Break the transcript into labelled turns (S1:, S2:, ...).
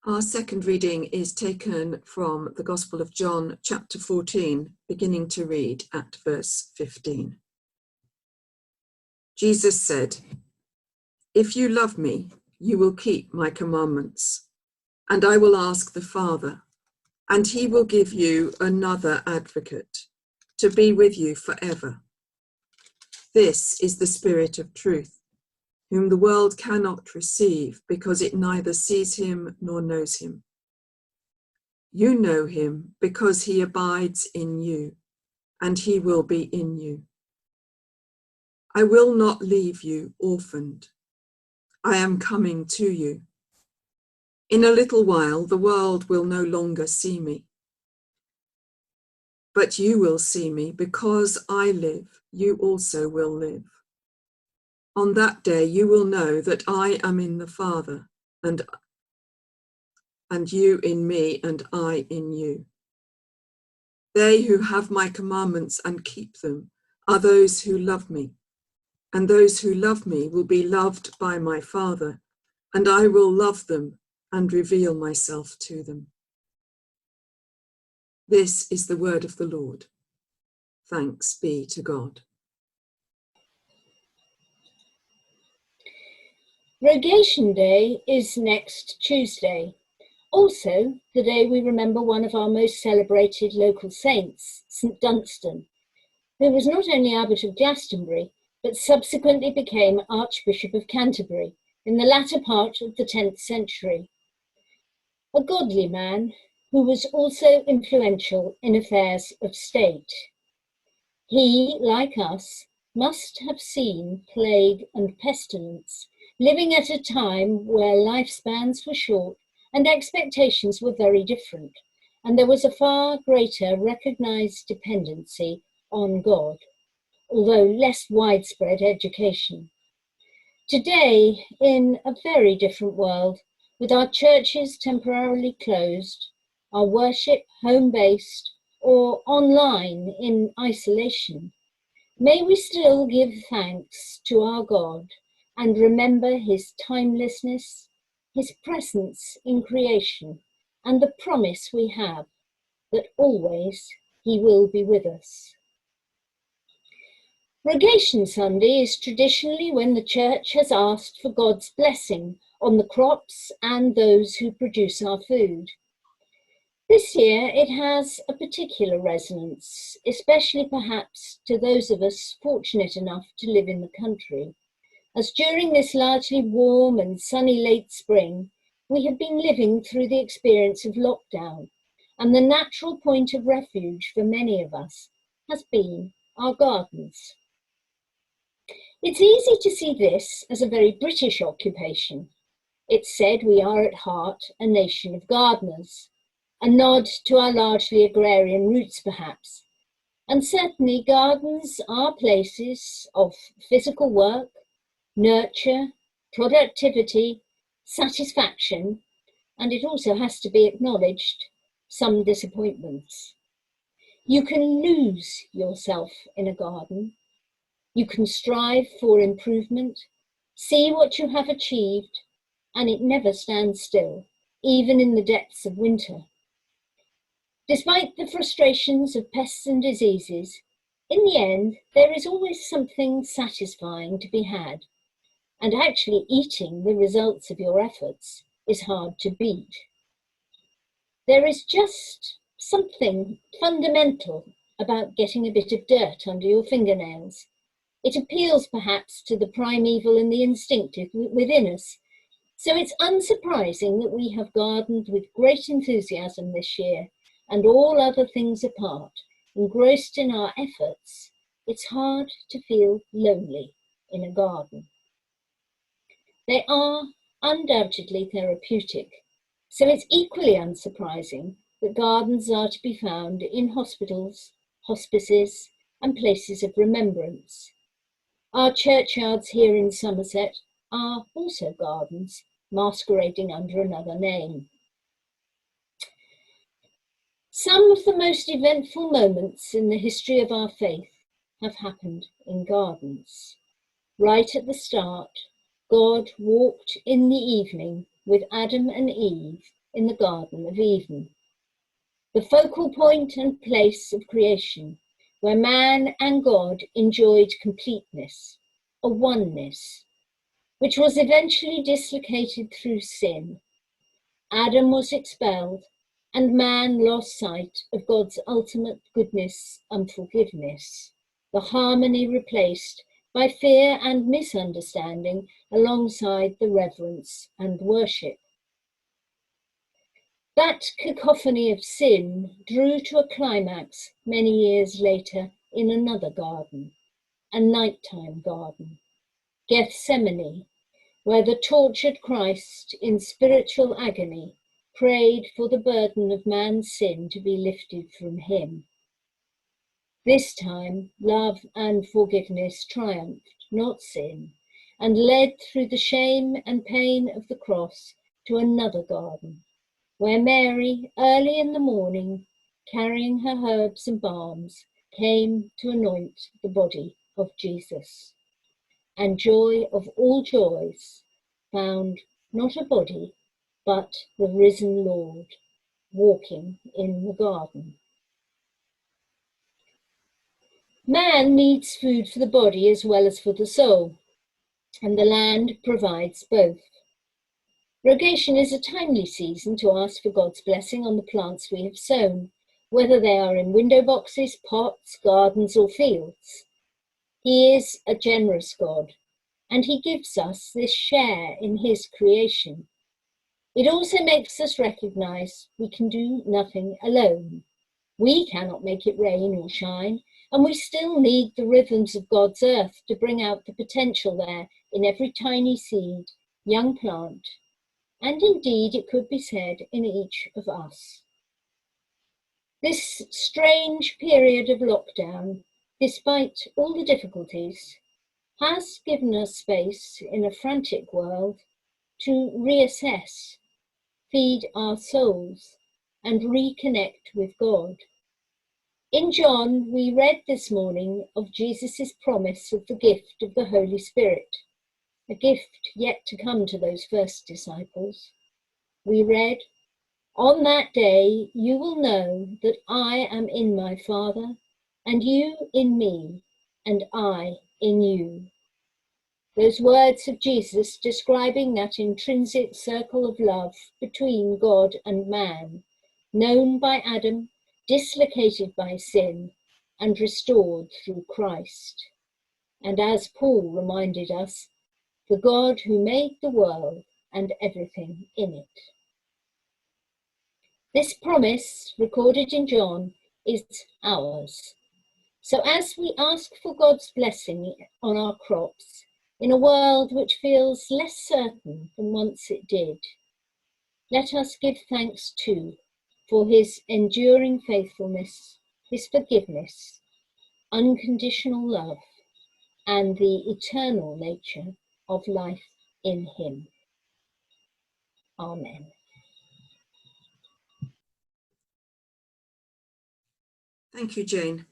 S1: Our second reading is taken from the Gospel of John, chapter 14, beginning to read at verse 15. Jesus said, "If you love me, you will keep my commandments, and I will ask the Father, and he will give you another advocate to be with you forever. This is the Spirit of truth, whom the world cannot receive because it neither sees him nor knows him. You know him because he abides in you, and he will be in you. I will not leave you orphaned. I am coming to you. In a little while, the world will no longer see me. But you will see me because I live, you also will live. On that day, you will know that I am in the Father, and you in me, and I in you. They who have my commandments and keep them are those who love me, and those who love me will be loved by my Father, and I will love them and reveal myself to them." This is the word of the Lord. Thanks be to God.
S2: Rogation Day is next Tuesday, also the day we remember one of our most celebrated local saints, St Dunstan, who was not only Abbot of Glastonbury, but subsequently became Archbishop of Canterbury in the latter part of the 10th century. A godly man who was also influential in affairs of state. He, like us, must have seen plague and pestilence, living at a time where lifespans were short and expectations were very different, and there was a far greater recognized dependency on God, although less widespread education. Today, in a very different world, with our churches temporarily closed, our worship home-based or online in isolation, may we still give thanks to our God and remember his timelessness, his presence in creation, and the promise we have that always he will be with us. Rogation Sunday is traditionally when the Church has asked for God's blessing on the crops and those who produce our food. This year it has a particular resonance, especially perhaps to those of us fortunate enough to live in the country, as during this largely warm and sunny late spring, we have been living through the experience of lockdown, and the natural point of refuge for many of us has been our gardens. It's easy to see this as a very British occupation. It's said we are at heart a nation of gardeners, a nod to our largely agrarian roots perhaps. And certainly gardens are places of physical work, nurture, productivity, satisfaction, and it also has to be acknowledged, some disappointments. You can lose yourself in a garden. You can strive for improvement, see what you have achieved, and it never stands still, even in the depths of winter. Despite the frustrations of pests and diseases, in the end, there is always something satisfying to be had, and actually eating the results of your efforts is hard to beat. There is just something fundamental about getting a bit of dirt under your fingernails. It appeals perhaps to the primeval and the instinctive within us, so it's unsurprising that we have gardened with great enthusiasm this year, and all other things apart, engrossed in our efforts, it's hard to feel lonely in a garden. They are undoubtedly therapeutic, so it's equally unsurprising that gardens are to be found in hospitals, hospices, and places of remembrance. Our churchyards here in Somerset are also gardens, masquerading under another name. Some of the most eventful moments in the history of our faith have happened in gardens. Right at the start, God walked in the evening with Adam and Eve in the Garden of Eden, the focal point and place of creation, where man and God enjoyed completeness, a oneness, which was eventually dislocated through sin. Adam was expelled, and man lost sight of God's ultimate goodness and forgiveness, the harmony replaced by fear and misunderstanding alongside the reverence and worship. That cacophony of sin drew to a climax many years later in another garden, a nighttime garden, Gethsemane, where the tortured Christ in spiritual agony prayed for the burden of man's sin to be lifted from him. This time, love and forgiveness triumphed, not sin, and led through the shame and pain of the cross to another garden, where Mary, early in the morning, carrying her herbs and balms, came to anoint the body of Jesus. And joy of all joys found not a body, but the risen Lord, walking in the garden. Man needs food for the body as well as for the soul, and the land provides both. Rogation is a timely season to ask for God's blessing on the plants we have sown, whether they are in window boxes, pots, gardens, or fields. He is a generous God, and he gives us this share in his creation. It also makes us recognize we can do nothing alone. We cannot make it rain or shine, and we still need the rhythms of God's earth to bring out the potential there in every tiny seed, young plant, and indeed it could be said in each of us. This strange period of lockdown, despite all the difficulties, has given us space in a frantic world to reassess, feed our souls, and reconnect with God. In John, we read this morning of Jesus' promise of the gift of the Holy Spirit, a gift yet to come to those first disciples. We read, "On that day you will know that I am in my Father, and you in me, and I in you." Those words of Jesus describing that intrinsic circle of love between God and man, known by Adam, dislocated by sin, and restored through Christ. And as Paul reminded us, the God who made the world and everything in it. This promise, recorded in John, is ours. So as we ask for God's blessing on our crops, in a world which feels less certain than once it did, let us give thanks too for his enduring faithfulness, his forgiveness, unconditional love, and the eternal nature of life in him. Amen.
S1: Thank you, Jane.